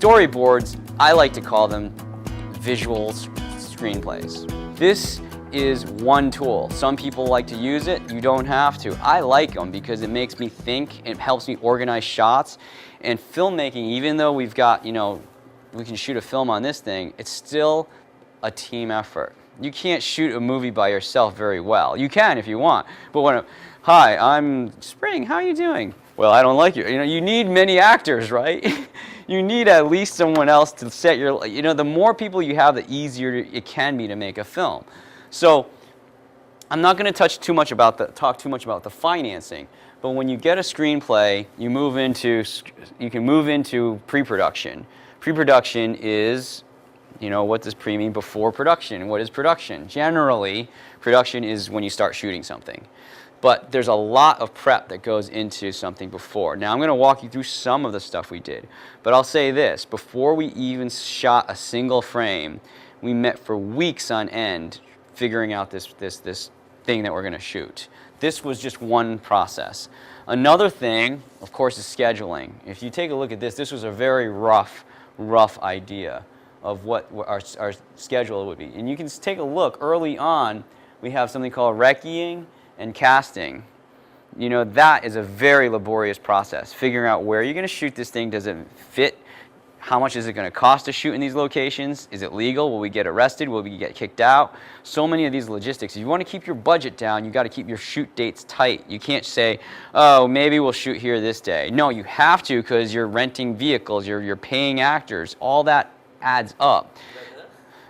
storyboards, I like to call them visual screenplays. This is one tool. Some people like to use it, you don't have to. I like them because it makes me think, it helps me organize shots. And filmmaking, even though we've got, you know, we can shoot a film on this thing, it's still a team effort. You can't shoot a movie by yourself very well. You can if you want, but when, hi, I'm Spring, how are you doing? Well, I don't like you. You know, you need many actors, right? You need at least someone else to set your, you know, the more people you have, the easier it can be to make a film. So I'm not going to talk too much about the financing, but when you get a screenplay, you can move into pre-production. Pre-production is, you know, what does pre mean? Before production. What is production? Generally, production is when you start shooting something. But there's a lot of prep that goes into something before. Now I'm going to walk you through some of the stuff we did. But I'll say this, before we even shot a single frame, we met for weeks on end figuring out this thing that we're going to shoot. This was just one process. Another thing, of course, is scheduling. If you take a look at this, this was a very rough idea of what our schedule would be. And you can take a look early on, we have something called recceing and casting. You know, that is a very laborious process. Figuring out where you're going to shoot this thing, does it fit? How much is it going to cost to shoot in these locations? Is it legal? Will we get arrested? Will we get kicked out? So many of these logistics. If you want to keep your budget down, you got to keep your shoot dates tight. You can't say, oh, maybe we'll shoot here this day. No, you have to because you're renting vehicles, you're paying actors. All that adds up.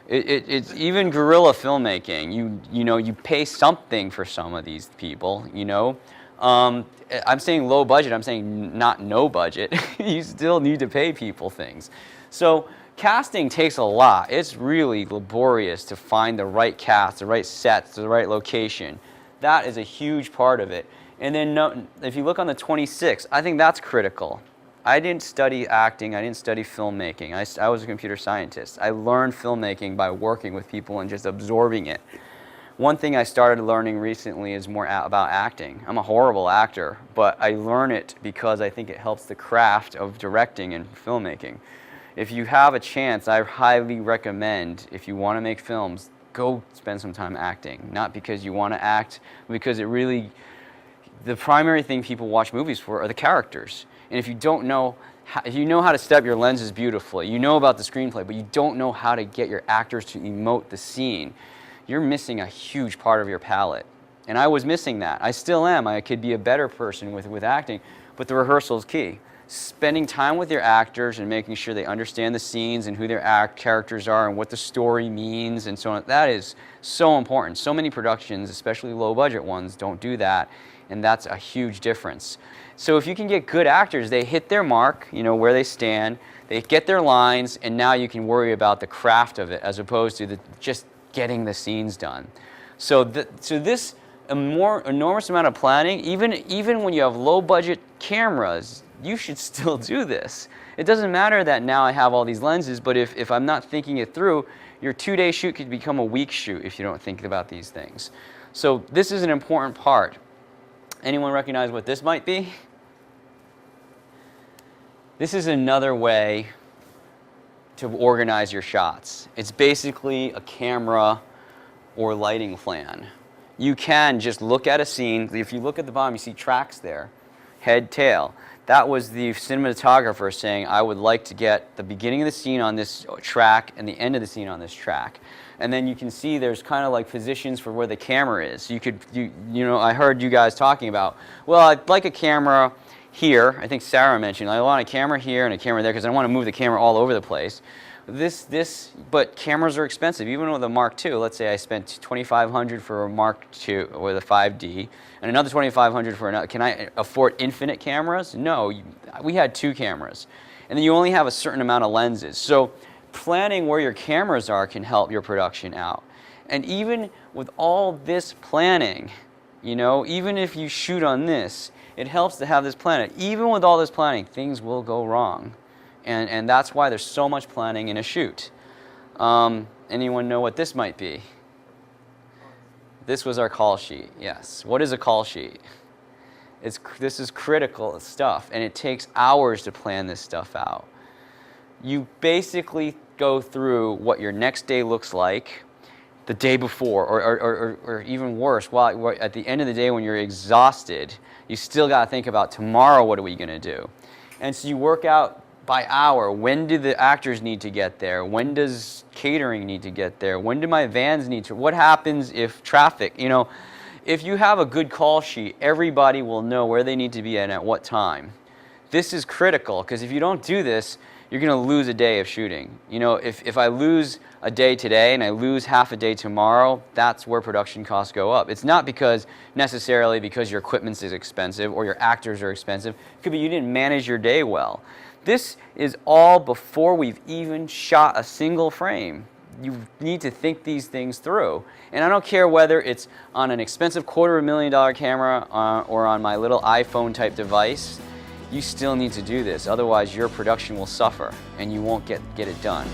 It's even guerrilla filmmaking. You know, you pay something for some of these people, you know. I'm saying low budget, I'm saying not no budget. You still need to pay people things. So casting takes a lot. It's really laborious to find the right cast, the right sets, the right location. That is a huge part of it. And then if you look on the 26, I think that's critical. I didn't study acting, I didn't study filmmaking. I was a computer scientist. I learned filmmaking by working with people and just absorbing it. One thing I started learning recently is more about acting. I'm a horrible actor, but I learn it because I think it helps the craft of directing and filmmaking. If you have a chance, I highly recommend, if you want to make films, go spend some time acting. Not because you want to act, because it really, the primary thing people watch movies for are the characters. And if you don't know, if you know how to set up your lenses beautifully, you know about the screenplay, but you don't know how to get your actors to emote the scene, you're missing a huge part of your palette. And I was missing that. I still am. I could be a better person with acting, but the rehearsal is key. Spending time with your actors and making sure they understand the scenes and who their characters are and what the story means and so on, that is so important. So many productions, especially low-budget ones, don't do that, and that's a huge difference. So if you can get good actors, they hit their mark, you know, where they stand, they get their lines, and now you can worry about the craft of it as opposed to just getting the scenes done. So this enormous amount of planning, even when you have low-budget cameras, you should still do this. It doesn't matter that now I have all these lenses, but if I'm not thinking it through, your 2-day shoot could become a week shoot if you don't think about these things. So this is an important part. Anyone recognize what this might be? This is another way to organize your shots. It's basically a camera or lighting plan. You can just look at a scene. If you look at the bottom, you see tracks there, head, tail. That was the cinematographer saying, I would like to get the beginning of the scene on this track and the end of the scene on this track. And then you can see there's kind of like positions for where the camera is. You know, I heard you guys talking about, well, I'd like a camera here. I think Sarah mentioned, I want a camera here and a camera there because I don't want to move the camera all over the place. But cameras are expensive, even with a Mark II. Let's say I spent $2,500 for a Mark II with a 5D and another $2,500 for another. Can I afford infinite cameras? No, we had 2 cameras. And then you only have a certain amount of lenses. So planning where your cameras are can help your production out. And even with all this planning, you know, even if you shoot on this, it helps to have this planning. Even with all this planning, things will go wrong. And that's why there's so much planning in a shoot. Anyone know what this might be? This was our call sheet, yes. What is a call sheet? This is critical stuff, and it takes hours to plan this stuff out. You basically go through what your next day looks like the day before, or even worse, while at the end of the day when you're exhausted, you still got to think about tomorrow, what are we going to do? And so you work out by hour. When do the actors need to get there? When does catering need to get there? When do my vans need to? What happens if traffic? You know, if you have a good call sheet, everybody will know where they need to be at what time. This is critical, because if you don't do this, you're going to lose a day of shooting. You know, if I lose a day today and I lose half a day tomorrow, that's where production costs go up. It's not necessarily because your equipment is expensive or your actors are expensive. It could be you didn't manage your day well. This is all before we've even shot a single frame. You need to think these things through. And I don't care whether it's on an expensive $250,000 camera or on my little iPhone type device. You still need to do this, otherwise your production will suffer and you won't get it done.